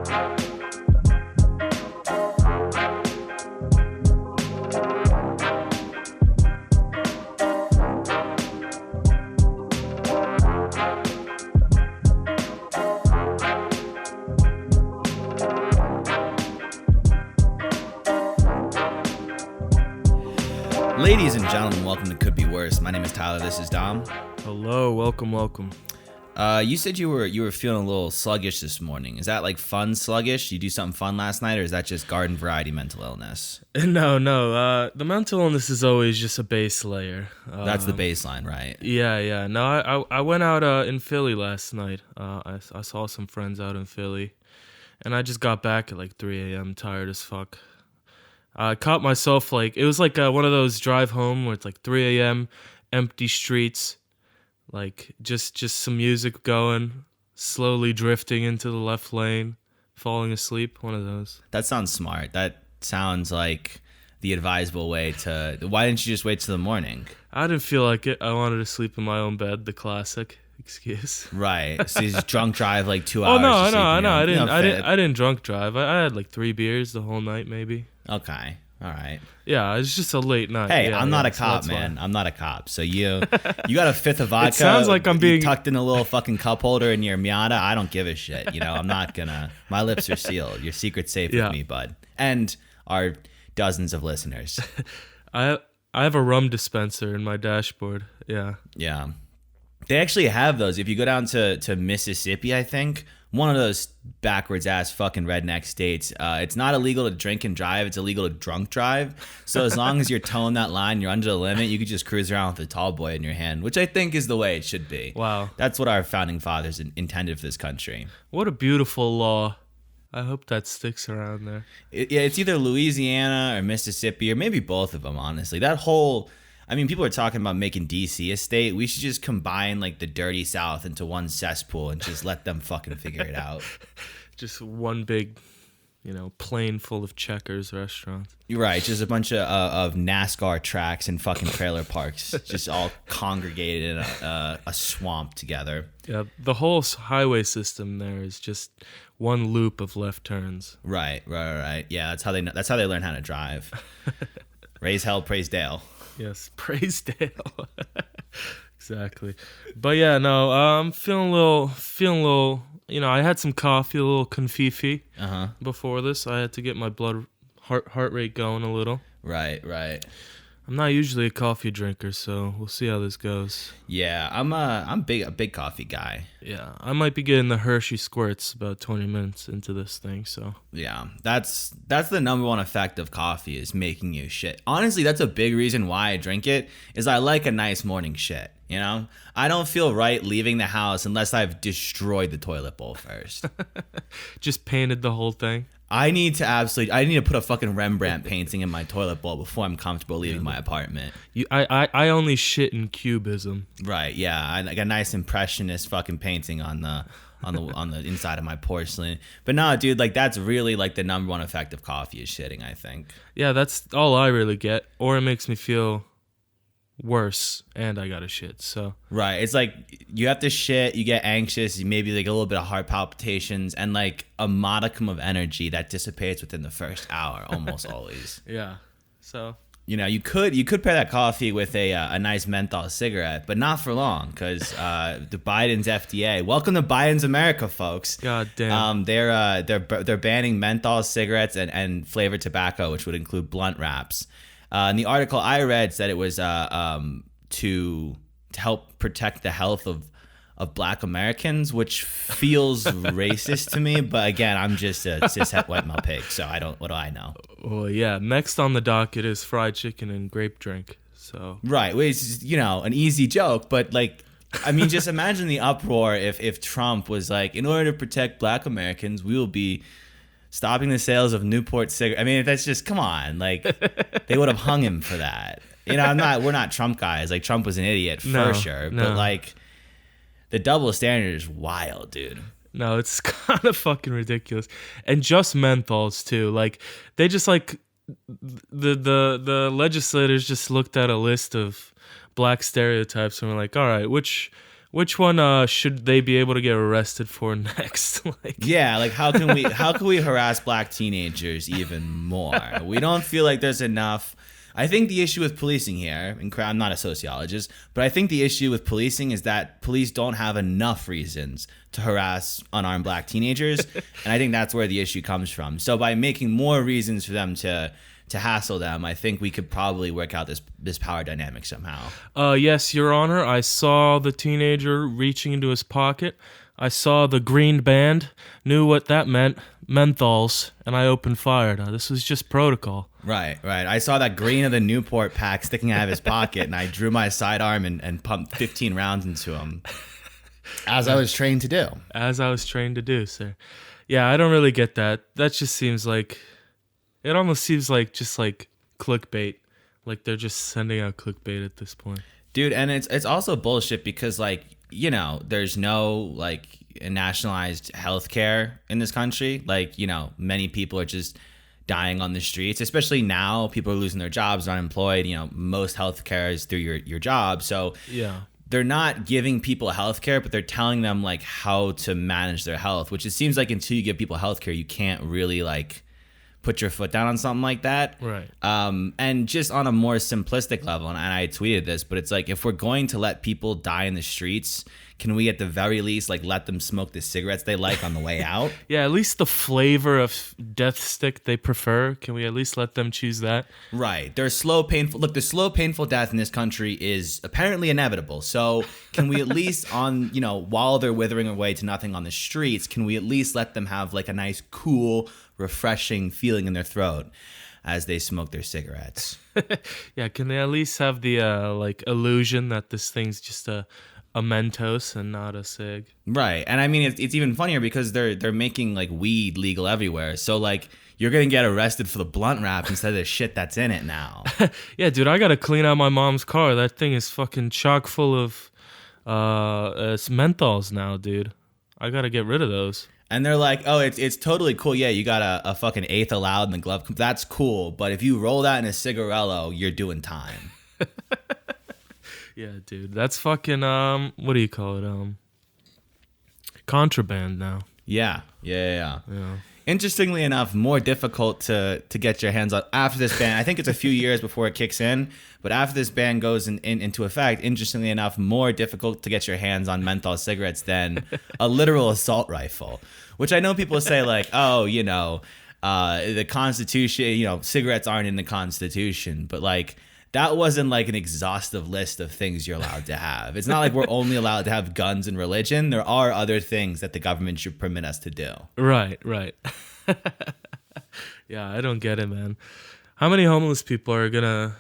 Ladies and gentlemen, welcome to Could Be Worse. My name is Tyler. This is Dom. Hello, welcome. You said you were feeling a little sluggish this morning. Is that like fun sluggish? You do something fun last night, or is that just garden variety mental illness? No. The mental illness is always just a base layer. That's the baseline, right? Yeah. No, I went out in Philly last night. I saw some friends out in Philly, and I just got back at like 3 a.m. tired as fuck. I caught myself it was like one of those drive home where it's like 3 a.m., empty streets, like just some music going, slowly drifting into the left lane, falling asleep, one of those. That sounds smart. That sounds like the advisable way to... Why didn't you just wait till the morning? I didn't feel like it. I wanted to sleep in my own bed, the classic excuse. Right. So you just drunk drive like 2 hours. Oh, no. I didn't drunk drive. I had like 3 beers the whole night, maybe. Okay. All right. Yeah, it's just a late night. Hey, I'm not a cop, man. I'm not a cop. So you got a fifth of vodka. It sounds like I'm being tucked in a little fucking cup holder in your Miata. I don't give a shit. I'm not gonna. My lips are sealed. Your secret's safe with me, bud. And our dozens of listeners. I have a rum dispenser in my dashboard. Yeah. Yeah. They actually have those. If you go down to Mississippi, I think. One of those backwards ass fucking redneck states. It's not illegal to drink and drive. It's illegal to drunk drive. So as long as you're towing that line, you're under the limit, you could just cruise around with a tall boy in your hand, which I think is the way it should be. Wow. That's what our founding fathers intended for this country. What a beautiful law. I hope that sticks around there. It's either Louisiana or Mississippi or maybe both of them, honestly. That whole... people are talking about making D.C. a state. We should just combine like the dirty South into one cesspool and just let them fucking figure it out. Just one big, plane full of Checkers restaurants. You're right. Just a bunch of NASCAR tracks and fucking trailer parks, just all congregated in a swamp together. Yeah, the whole highway system there is just one loop of left turns. Right. Yeah, that's how they learn how to drive. Raise hell, praise Dale. Yes, praise Dale. Exactly. But yeah, no, I'm feeling a little, I had some coffee, a little confeefy before this. I had to get my heart rate going a little. Right. I'm not usually a coffee drinker, so we'll see how this goes. Yeah, I'm a big coffee guy. Yeah, I might be getting the Hershey squirts about 20 minutes into this thing, so. Yeah, that's the number one effect of coffee is making you shit. Honestly, that's a big reason why I drink it, is I like a nice morning shit, I don't feel right leaving the house unless I've destroyed the toilet bowl first. Just painted the whole thing? I need to put a fucking Rembrandt painting in my toilet bowl before I'm comfortable leaving my apartment. I only shit in cubism. Right, yeah. Like a nice impressionist fucking painting on the inside of my porcelain. But no, dude, like that's really like the number one effect of coffee is shitting, I think. Yeah, that's all I really get. Or it makes me feel worse and I gotta shit, so. Right, it's like you have to shit, you get anxious, maybe like a little bit of heart palpitations and like a modicum of energy that dissipates within the first hour almost always. Yeah, so. You could pair that coffee with a nice menthol cigarette, but not for long because the Biden's FDA. Welcome to Biden's America, folks. God damn. They're banning menthol cigarettes and flavored tobacco, which would include blunt wraps. And the article I read said it was to help protect the health of Black Americans, which feels racist to me. But again, I'm just a cishet white male pig, so what do I know? Well, yeah. Next on the docket is fried chicken and grape drink. So right, which is an easy joke, but like. Just imagine the uproar if Trump was like, in order to protect Black Americans, we will be stopping the sales of Newport cigarettes. That's just, come on. Like, they would have hung him for that. We're not Trump guys. Like, Trump was an idiot for sure. No. But, like, the double standard is wild, dude. No, it's kind of fucking ridiculous. And just menthols, too. Like, they just, like, the legislators just looked at a list of Black stereotypes and were like, all right, which Which one should they be able to get arrested for next? Like, Yeah, like how can we harass black teenagers even more? We don't feel like there's enough. I think the issue with policing here, and I'm not a sociologist, but I think the issue with policing is that police don't have enough reasons to harass unarmed black teenagers, and I think that's where the issue comes from. So by making more reasons for them to hassle them, I think we could probably work out this power dynamic somehow. Yes, Your Honor, I saw the teenager reaching into his pocket. I saw the green band, knew what that meant, Menthols, and I opened fire. Now, this was just protocol. Right. I saw that green of the Newport pack sticking out of his pocket, and I drew my sidearm and pumped 15 rounds into him, as I was trained to do. As I was trained to do, sir. Yeah, I don't really get that. That just seems like... It almost seems like just like clickbait. Like they're just sending out clickbait at this point. Dude, and it's also bullshit because, like, you know, there's no, like, nationalized healthcare in this country. Like, you know, many people are just dying on the streets, especially now. People are losing their jobs, unemployed. You know, most healthcare is through your job. So yeah, they're not giving people healthcare, but they're telling them, like, how to manage their health, which it seems like until you give people healthcare, you can't really, like, put your foot down on something like that. Right. And just on a more simplistic level, and I tweeted this, but it's like, if we're going to let people die in the streets, can we at the very least, like, let them smoke the cigarettes they like on the way out? Yeah, at least the flavor of death stick they prefer. Can we at least let them choose that? Right. Their slow, painful... Look, the slow, painful death in this country is apparently inevitable. So can we at least while they're withering away to nothing on the streets, can we at least let them have, like, a nice, cool, refreshing feeling in their throat as they smoke their cigarettes? Yeah, can they at least have the, illusion that this thing's just a Mentos and not a cig? Right. And I mean, it's even funnier because they're making, like, weed legal everywhere. So, like, you're going to get arrested for the blunt wrap instead of the shit that's in it now. Yeah, dude, I got to clean out my mom's car. That thing is fucking chock full of menthols now, dude. I got to get rid of those. And they're like, oh, it's totally cool. Yeah, you got a fucking eighth allowed in the glove. That's cool. But if you roll that in a cigarello, you're doing time. Yeah, dude, that's fucking what do you call it? Contraband now. Yeah. Interestingly enough, more difficult to get your hands on after this ban. I think it's a few years before it kicks in, but after this ban goes into effect, interestingly enough, more difficult to get your hands on menthol cigarettes than a literal assault rifle. Which I know people say, like, oh, the Constitution, cigarettes aren't in the Constitution, but, like, that wasn't, like, an exhaustive list of things you're allowed to have. It's not like we're only allowed to have guns and religion. There are other things that the government should permit us to do. Right. Yeah, I don't get it, man. How many homeless people are gonna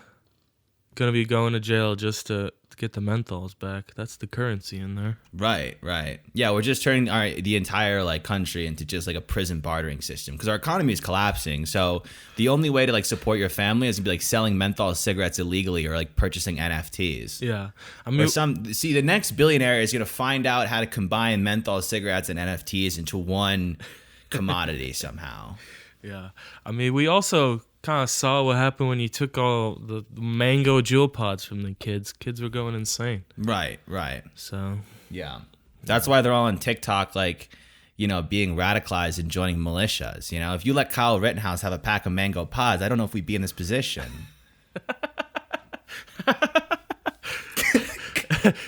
be going to jail just to get the menthols back? That's the currency in there. Right. Yeah, we're just turning the entire, like, country into just, like, a prison bartering system because our economy is collapsing. So the only way to, like, support your family is to be, like, selling menthol cigarettes illegally or, like, purchasing NFTs. Yeah, I mean, the next billionaire is gonna find out how to combine menthol cigarettes and NFTs into one commodity somehow. Yeah, I mean, we also kind of saw what happened when you took all the mango jewel pods from the kids. Kids were going insane. Right. So yeah, that's why they're all on TikTok, like, being radicalized and joining militias. If you let Kyle Rittenhouse have a pack of mango pods, I don't know if we'd be in this position.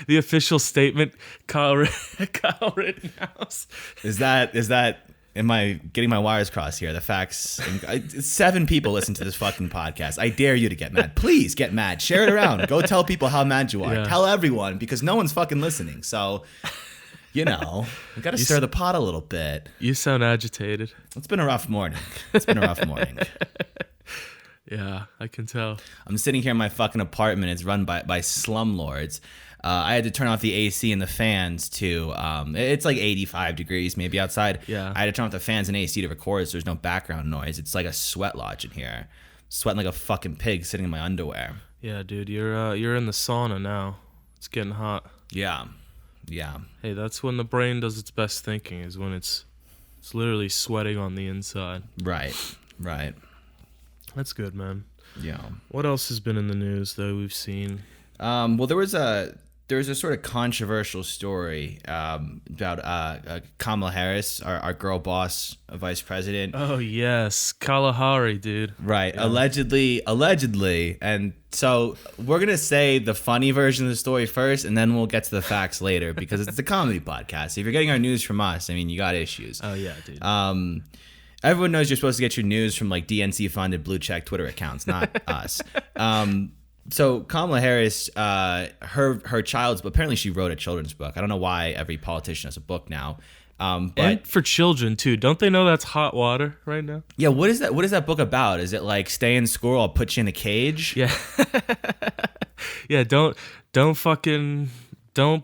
The official statement, Kyle Rittenhouse. Is that? Am I getting my wires crossed here? The facts. 7 people listen to this fucking podcast. I dare you to get mad. Please get mad. Share it around. Go tell people how mad you are. Yeah. Tell everyone because no one's fucking listening. So, we got to stir the pot a little bit. You sound agitated. It's been a rough morning. Yeah, I can tell. I'm sitting here in my fucking apartment. It's run by slumlords. I had to turn off the AC and the fans to, it's like 85 degrees maybe outside. Yeah. I had to turn off the fans and AC to record so there's no background noise. It's like a sweat lodge in here. Sweating like a fucking pig sitting in my underwear. Yeah, dude, you're in the sauna now. It's getting hot. Yeah. Hey, that's when the brain does its best thinking, is when it's literally sweating on the inside. Right. That's good, man. Yeah. What else has been in the news that we've seen? Well, there was there's a sort of controversial story about Kamala Harris, our girl boss, vice president. Oh yes, Kalahari, dude. Right, yeah. Allegedly. And so we're going to say the funny version of the story first, and then we'll get to the facts later, because it's a comedy podcast. If you're getting our news from us, I mean, you got issues. Oh yeah, dude. Everyone knows you're supposed to get your news from like DNC funded blue check Twitter accounts, not us. So Kamala Harris, her child's, apparently she wrote a children's book. I don't know why every politician has a book now. But and for children too. Don't they know that's hot water right now? Yeah, what is that? What is that book about? Is it like stay in school, I'll put you in a cage? Yeah. Yeah, don't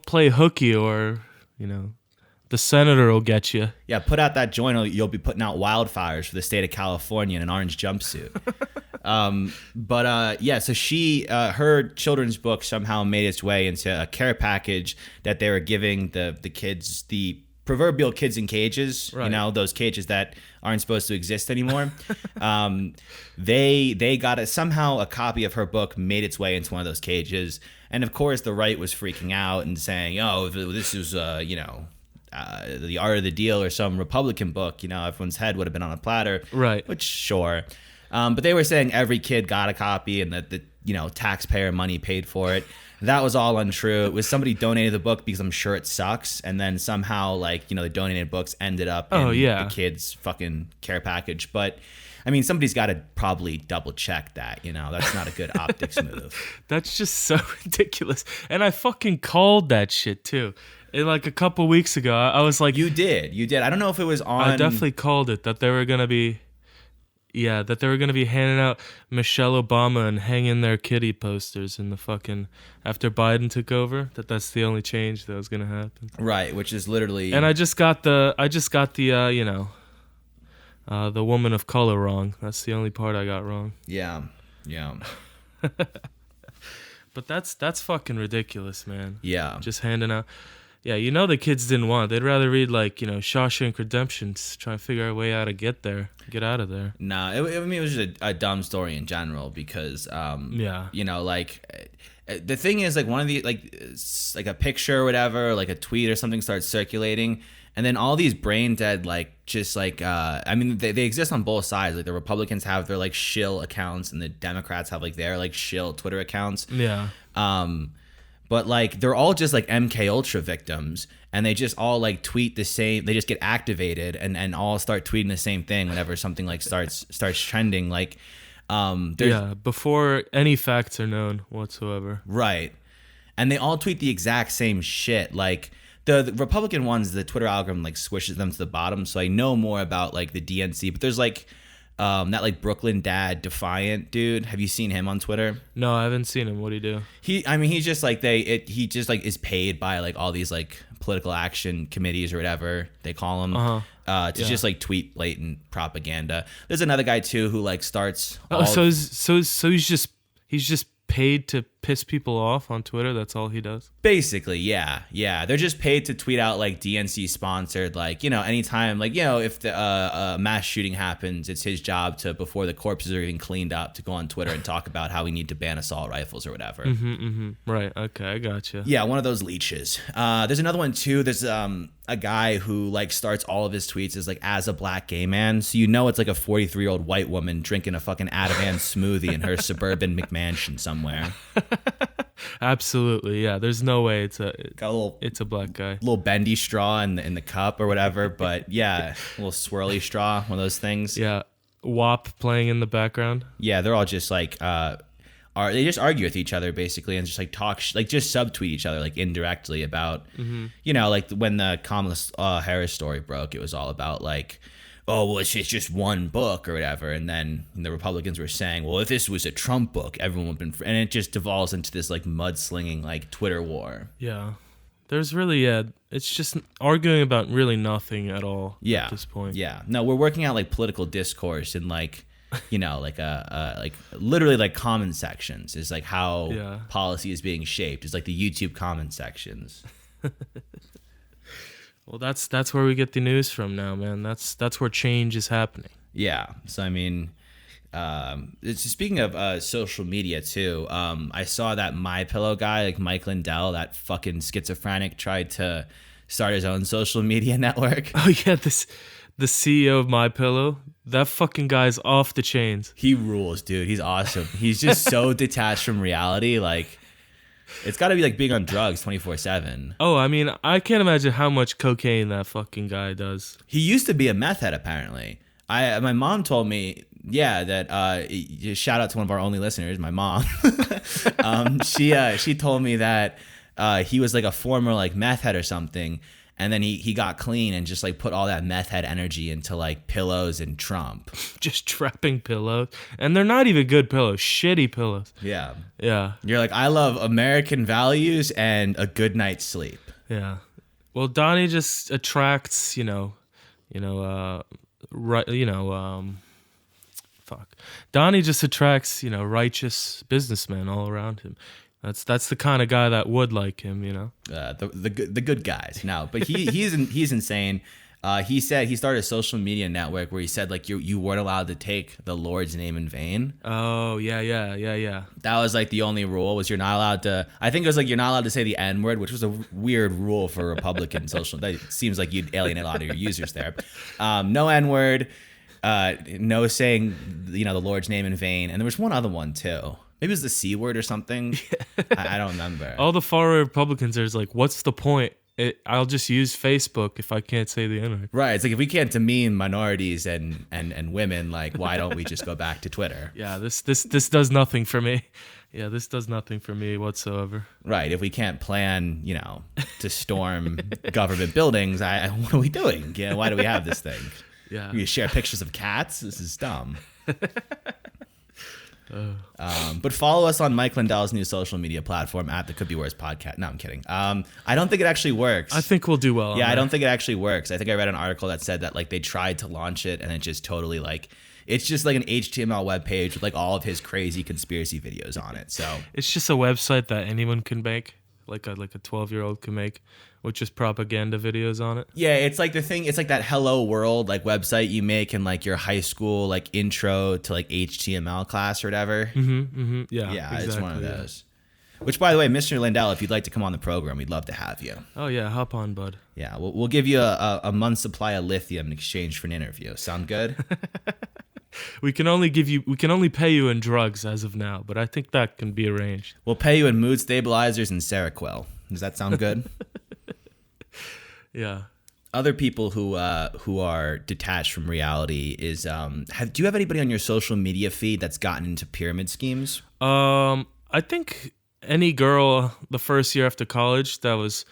play hooky, or, you know, the senator will get you. Yeah, put out that joint, or you'll be putting out wildfires for the state of California in an orange jumpsuit. Yeah, so she, her children's book somehow made its way into a care package that they were giving the kids, the proverbial kids in cages, right. You know, those cages that aren't supposed to exist anymore. They got somehow a copy of her book made its way into one of those cages. And of course the right was freaking out and saying, oh, this is, The Art of the Deal or some Republican book, you know, everyone's head would have been on a platter. Right. Which, sure. But they were saying every kid got a copy and that the taxpayer money paid for it. That was all untrue. It was somebody donated the book because I'm sure it sucks, and then somehow the donated books ended up in the kids' fucking care package. But I mean, somebody's got to probably double check that. You know, that's not a good optics move. That's just so ridiculous. And I fucking called that shit too. Like a couple weeks ago, I was like, You did. I don't know if it was on. I definitely called it that they were gonna be. Yeah, that they were going to be handing out Michelle Obama and hanging their kitty posters in the fucking, after Biden took over, that's the only change that was going to happen. Right, which is literally. And I just got the the woman of color wrong. That's the only part I got wrong. Yeah. But that's fucking ridiculous, man. Yeah. Just handing out. Yeah, the kids didn't want it. They'd rather read, Shawshank Redemption, try to figure out a way how to get out of there. Nah, it was just a dumb story in general because, the thing is, one of the, a picture or whatever, a tweet or something starts circulating, and then all these brain dead, they exist on both sides. Like, the Republicans have their, shill accounts, and the Democrats have, their, shill Twitter accounts. Yeah. But they're all just MK Ultra victims, and they just all tweet the same. They just get activated and all start tweeting the same thing whenever something starts trending. Before any facts are known whatsoever. Right, and they all tweet the exact same shit. The Republican ones, the Twitter algorithm swishes them to the bottom, so I know more about the DNC. But there's that Brooklyn dad Defiant dude. Have you seen him on Twitter? No, I haven't seen him. What'd he do? He's just he just is paid by all these political action committees or whatever they call them to just tweet blatant propaganda. There's another guy too who starts. So he's just paid to piss people off on Twitter. That's all he does. Basically, yeah. They're just paid to tweet out DNC sponsored, anytime, if the mass shooting happens, it's his job to, before the corpses are even cleaned up, to go on Twitter and talk about how we need to ban assault rifles or whatever. Right. Okay, I gotcha. Yeah, one of those leeches. There's another one too. There's a guy who starts all of his tweets as a black gay man, so it's a 43-year-old white woman drinking a fucking Ativan smoothie in her suburban McMansion somewhere. Absolutely, yeah. There's no way it's a black guy. Little bendy straw in the cup or whatever, but yeah, a little swirly straw, one of those things. Yeah, WAP playing in the background. Yeah, they're all just they just argue with each other basically and just talk just subtweet each other indirectly about when the Kamala Harris story broke, it was all about oh, well, it's just one book or whatever. And then the Republicans were saying, well, if this was a Trump book, everyone would have been... And it just devolves into this mudslinging Twitter war. Yeah. There's really, it's just arguing about really nothing at all at this point. Yeah. No, we're working out political discourse in literally comment sections is how policy is being shaped. It's the YouTube comment sections. Well, that's where we get the news from now, man. That's where change is happening. Yeah. So I mean, Speaking of social media too, I saw that My Pillow guy, like Mike Lindell, that fucking schizophrenic, tried to start his own social media network. Oh yeah, the CEO of My Pillow. That fucking guy's off the chains. He rules, dude. He's awesome. He's just so detached from reality. Like, it's got to be like being on drugs 24/7. Oh, I mean, I can't imagine how much cocaine that fucking guy does. He used to be a meth head, apparently. My mom told me, yeah, that shout out to one of our only listeners, my mom. She told me that he was like a former like meth head or something, and then he got clean and just like put all that meth head energy into like pillows and Trump. Just trapping pillows, and they're not even good pillows. Shitty pillows. Yeah. Yeah. You're like, I love American values and a good night's sleep. Yeah. Well, Donnie just attracts, Donnie just attracts, righteous businessmen all around him. That's the kind of guy that would like him, The good guys. No, but he's insane. He said he started a social media network where he said like you weren't allowed to take the Lord's name in vain. Oh yeah. That was like the only rule, was you're not allowed to. I think it was like you're not allowed to say the N word, which was a weird rule for Republican social. That seems like you'd alienate a lot of your users there. No N word. No saying the Lord's name in vain, and there was one other one too. Maybe it was the C word or something. I don't remember. All the far right Republicans are like, what's the point? I'll just use Facebook if I can't say the N word. Right. It's like if we can't demean minorities and women, like why don't we just go back to Twitter? Yeah, this does nothing for me. Yeah, this does nothing for me whatsoever. Right. If we can't plan, to storm government buildings, what are we doing? Yeah. Why do we have this thing? Yeah. We share pictures of cats. This is dumb. But follow us on Mike Lindell's new social media platform at the Could Be Worse podcast. No, I'm kidding. I don't think it actually works. I think we'll do well. Yeah, I don't think it actually works. I think I read an article that said that like they tried to launch it and it just totally like it's just like an HTML web page with like all of his crazy conspiracy videos on it. So it's just a website that anyone can make, like a 12-year-old can make, with just propaganda videos on it. Yeah, it's like the thing. It's like that Hello World like website you make in like your high school like intro to like HTML class or whatever. Yeah, exactly, it's one of those. Which, by the way, Mr. Lindell, if you'd like to come on the program, we'd love to have you. Oh yeah, hop on, bud. Yeah, we'll give you a month's supply of lithium in exchange for an interview. Sound good? We can only pay you in drugs as of now, but I think that can be arranged. We'll pay you in mood stabilizers and Seroquel. Does that sound good? Yeah. Other people who are detached from reality is do you have anybody on your social media feed that's gotten into pyramid schemes? I think any girl the first year after college that was,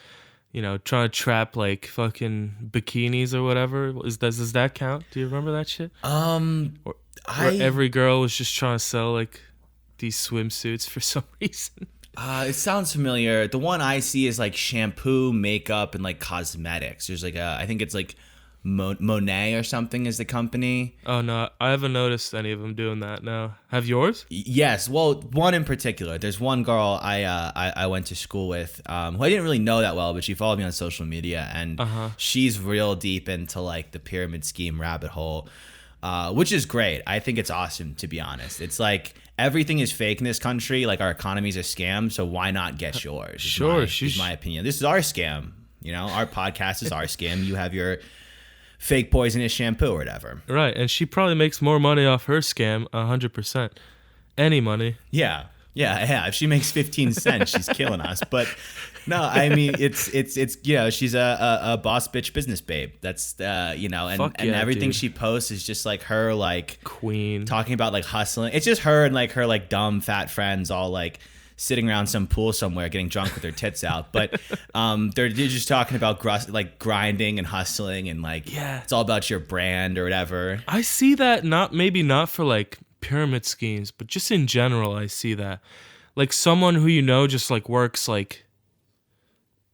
trying to trap like fucking bikinis or whatever. Does that count? Do you remember that shit? Or every girl was just trying to sell like these swimsuits for some reason. It sounds familiar. The one I see is like shampoo, makeup, and like cosmetics. There's like I think it's like Monet or something is the company. Oh no, I haven't noticed any of them doing that. No, have yours? Yes, well, one in particular. There's one girl I went to school with who I didn't really know that well, but she followed me on social media, and she's real deep into like the pyramid scheme rabbit hole, which is great. I think it's awesome, to be honest. It's like everything is fake in this country. Like our economy's a scam, so why not get yours? Sure, is my opinion. This is our scam. Our podcast is our scam. You have your fake poisonous shampoo or whatever. Right, and she probably makes more money off her scam, 100%. Any money. Yeah. If she makes 15 cents, she's killing us. But no, I mean, it's she's a boss bitch business babe. That's and everything dude. she posts is just like her like queen talking about like hustling. It's just her and like her like dumb fat friends all like sitting around some pool somewhere getting drunk with their tits out. But they're just talking about like grinding and hustling and like it's all about your brand or whatever. I see that maybe not for like pyramid schemes, but just in general I see that. Like someone who just like works like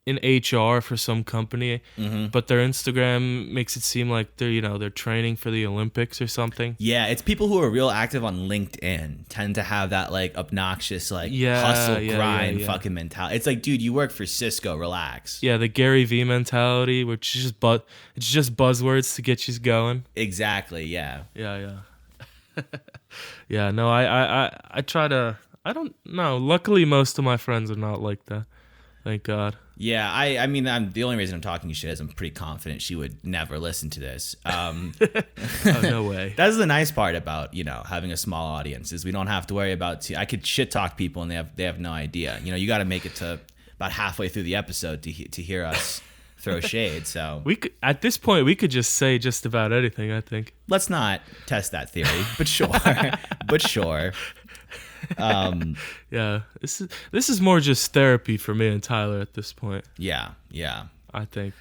in HR for some company, but their Instagram makes it seem like they're training for the Olympics or something. Yeah, it's people who are real active on LinkedIn tend to have that like obnoxious like hustle grind fucking mentality. It's like, dude, you work for Cisco, relax. Yeah, the Gary V mentality, which is it's just buzzwords to get you going. Exactly, yeah. Yeah. Yeah, no, I try to. I don't know. Luckily, most of my friends are not like that. Thank God. Yeah, I mean, the only reason I'm talking shit is I'm pretty confident she would never listen to this. Oh, no way. That's the nice part about, having a small audience is we don't have to worry about. I could shit talk people and they have no idea. You got to make it to about halfway through the episode to hear us throw shade. So at this point we could just say just about anything. I think. Let's not test that theory, but sure, but sure. Yeah, this is more just therapy for me and Tyler at this point. Yeah. I think.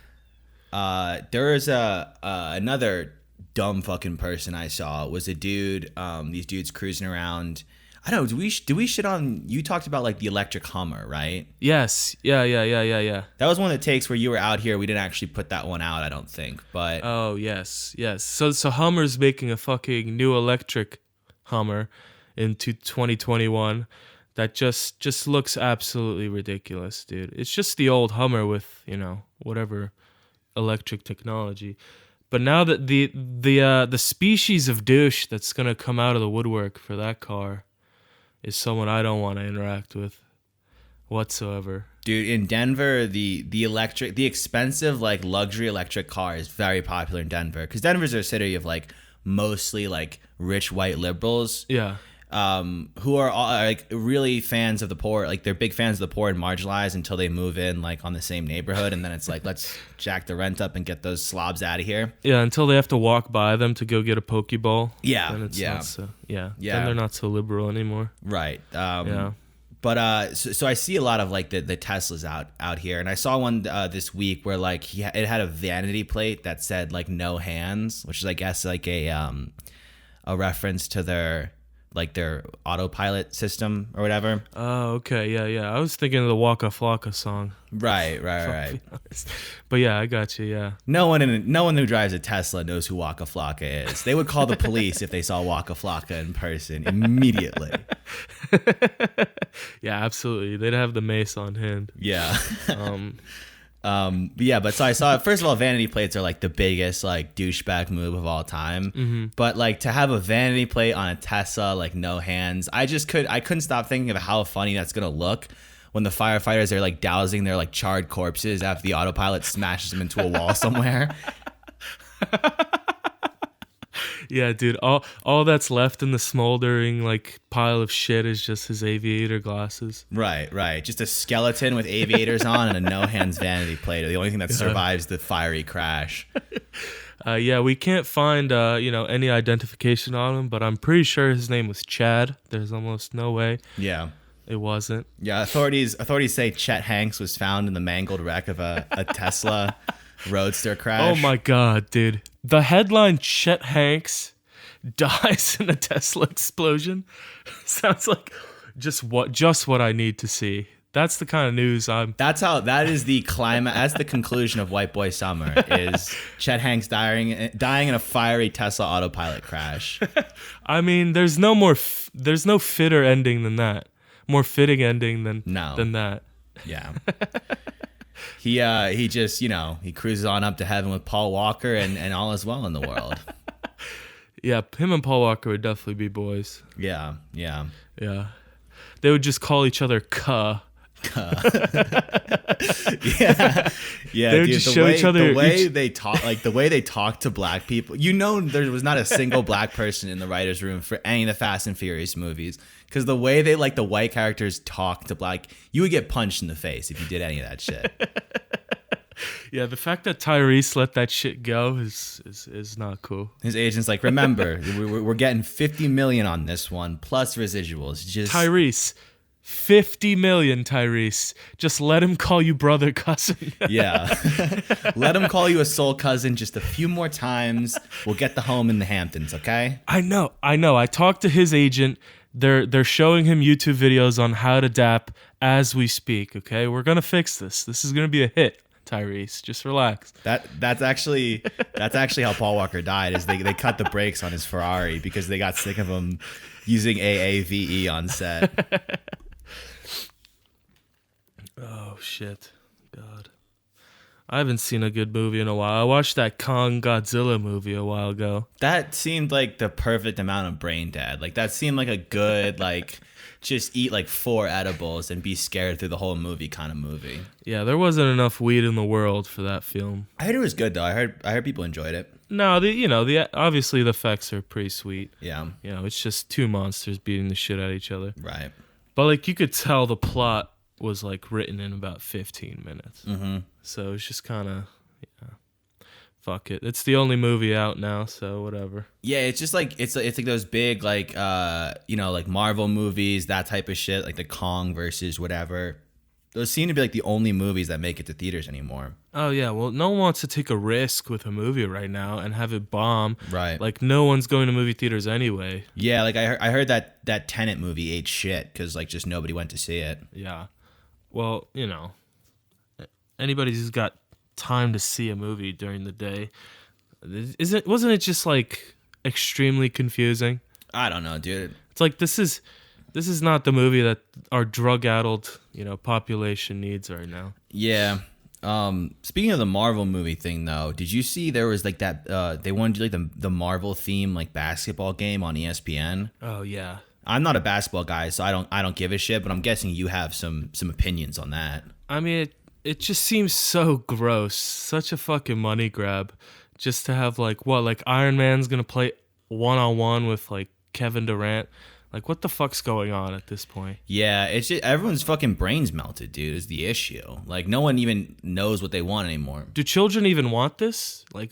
There is another dumb fucking person I saw. It was a dude. These dudes cruising around. I don't know. Do we shit on? You talked about like the electric Hummer, right? Yes. Yeah. That was one of the takes where you were out here. We didn't actually put that one out, I don't think. But oh yes. So Hummer's making a fucking new electric Hummer into 2021 that just looks absolutely ridiculous, dude. It's just the old Hummer with whatever electric technology. But now that the species of douche that's gonna come out of the woodwork for that car is someone I don't want to interact with whatsoever. Dude, in Denver, the expensive like luxury electric car is very popular in Denver because Denver's a city of like mostly like rich white liberals. Yeah. Who are all, like really fans of the poor, like they're big fans of the poor and marginalized until they move in like on the same neighborhood, and then it's like let's jack the rent up and get those slobs out of here. Yeah, until they have to walk by them to go get a Pokeball. Yeah, then it's yeah, not so, yeah. Then they're not so liberal anymore. Right. Yeah. But so I see a lot of like the Teslas out here, and I saw one this week where like it had a vanity plate that said like no hands, which is I guess like a reference to their autopilot system or whatever. Oh, okay, yeah. I was thinking of the Waka Flocka song. Right. But yeah, I got you. Yeah. No one who drives a Tesla knows who Waka Flocka is. They would call the police if they saw Waka Flocka in person immediately. Yeah, absolutely. They'd have the mace on hand. Yeah. But so I saw, first of all, vanity plates are like the biggest like douchebag move of all time. Mm-hmm. But like to have a vanity plate on a Tesla, like no hands, I couldn't stop thinking of how funny that's gonna look when the firefighters are like dousing their like charred corpses after the autopilot smashes them into a wall somewhere. Yeah, dude. All that's left in the smoldering like pile of shit is just his aviator glasses. Right. Just a skeleton with aviators on and a no hands vanity plate are the only thing that survives the fiery crash. Yeah, we can't find any identification on him, but I'm pretty sure his name was Chad. There's almost no way. Yeah. It wasn't. Yeah, authorities say Chet Hanks was found in the mangled wreck of a Tesla Roadster crash. Oh my God, dude. The headline, Chet Hanks dies in a Tesla explosion, sounds like just what I need to see. That's the kind of news that is the climate. That's the conclusion of White Boy Summer is Chet Hanks dying in a fiery Tesla autopilot crash. I mean, there's no fitter ending than that. More fitting ending than that. Yeah. He just, he cruises on up to heaven with Paul Walker and all is well in the world. Yeah, him and Paul Walker would definitely be boys. Yeah. They would just call each other Cuh. Yeah. They would just show each other the way they talk, like the way they talk to black people. There was not a single black person in the writers' room for any of the Fast and Furious movies because the way they the white characters talk to black, you would get punched in the face if you did any of that shit. Yeah, the fact that Tyrese let that shit go is not cool. His agent's like, remember, we're getting $50 million on this one plus residuals. Just Tyrese. 50 million, Tyrese. Just let him call you brother, cousin. Yeah. Let him call you a soul cousin just a few more times. We'll get the home in the Hamptons, okay? I know. I talked to his agent. They're showing him YouTube videos on how to dap as we speak, okay? We're going to fix this. This is going to be a hit, Tyrese. Just relax. That's actually how Paul Walker died is they cut the brakes on his Ferrari because they got sick of him using AAVE on set. Oh, shit. God. I haven't seen a good movie in a while. I watched that Kong Godzilla movie a while ago. That seemed like the perfect amount of brain dead. Like that seemed like a good like just eat like 4 edibles and be scared through the whole movie kind of movie. Yeah, there wasn't enough weed in the world for that film. I heard it was good though. I heard people enjoyed it. No, the obviously the effects are pretty sweet. Yeah. It's just 2 monsters beating the shit out of each other. Right. But like you could tell the plot was like written in about 15 minutes. Mm-hmm. So it's just kind of, fuck it. It's the only movie out now, so whatever. Yeah, it's just like it's like those big like like Marvel movies, that type of shit, like the Kong versus whatever. Those seem to be like the only movies that make it to theaters anymore. Oh yeah, well, no one wants to take a risk with a movie right now and have it bomb. Right. Like no one's going to movie theaters anyway. Yeah, like I heard that Tenet movie ate shit because like just nobody went to see it. Yeah. Well, anybody who's got time to see a movie during the day, wasn't it just like extremely confusing? I don't know, dude. It's like this is not the movie that our drug-addled, population needs right now. Yeah. Speaking of the Marvel movie thing though, did you see there was like that they wanted to do like the Marvel theme like basketball game on ESPN? Oh yeah. I'm not a basketball guy, so I don't give a shit, but I'm guessing you have some opinions on that. I mean, it just seems so gross, such a fucking money grab, just to have like Iron Man's gonna play 1-on-1 with like Kevin Durant. Like, what the fuck's going on at this point? Yeah, it's just everyone's fucking brains melted, dude, is the issue. Like, no one even knows what they want anymore. Do children even want this? Like,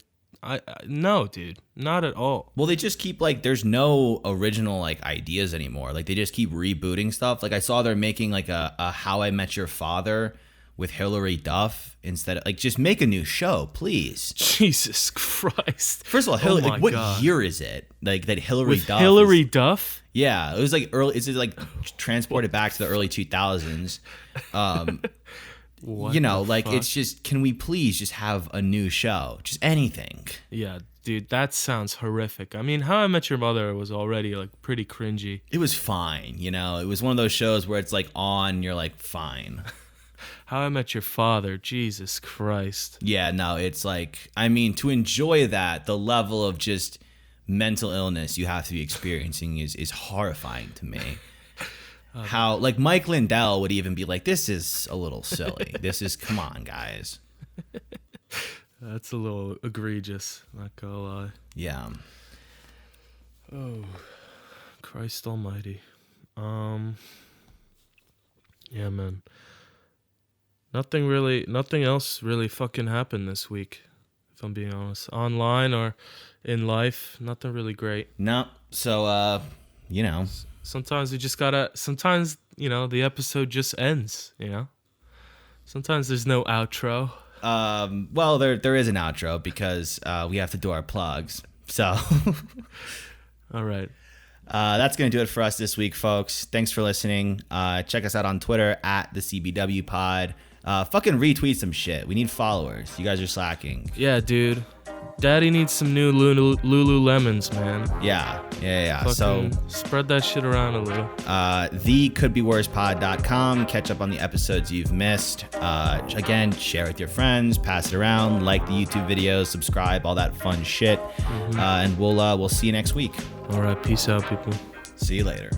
no, dude, not at all. Well, they just keep like, there's no original like ideas anymore. Like, they just keep rebooting stuff. Like, I saw they're making like a How I Met Your Father with Hilary Duff instead of like, just make a new show, please. Jesus Christ. First of all, Oh what God. year is it? Like that Hilary With Duff. Hilary Duff? Yeah, it was like early. It's like transported back to the early 2000s. What like fuck? it's just, can we please just have a new show? Just anything. Yeah, dude, that sounds horrific. I mean, How I Met Your Mother was already like pretty cringy. It was fine, It was one of those shows where it's like on, you're like fine. How I Met Your Father, Jesus Christ. Yeah, no, it's like, I mean, to enjoy that, the level of just mental illness you have to be experiencing is horrifying to me. How, like, Mike Lindell would even be like, this is a little silly. This is, come on, guys. That's a little egregious, not gonna lie. Yeah. Oh, Christ almighty. Yeah, man. Nothing else really fucking happened this week, if I'm being honest. Online or in life, nothing really great. No, so, Sometimes we just gotta, the episode just ends, Sometimes there's no outro. Well, there is an outro because we have to do our plugs. So, All right. that's going to do it for us this week, folks. Thanks for listening. Check us out on Twitter at the CBW Pod. Fucking retweet some shit. We need followers. You guys are slacking. Yeah, dude. Daddy needs some new Lululemons, man. Yeah. Fucking So spread that shit around a little. thecouldbeworspod.com. Catch up on the episodes you've missed. Again, share with your friends, pass it around, like the YouTube videos, subscribe, all that fun shit. And we'll see you next week. All right, peace out, people. See you later.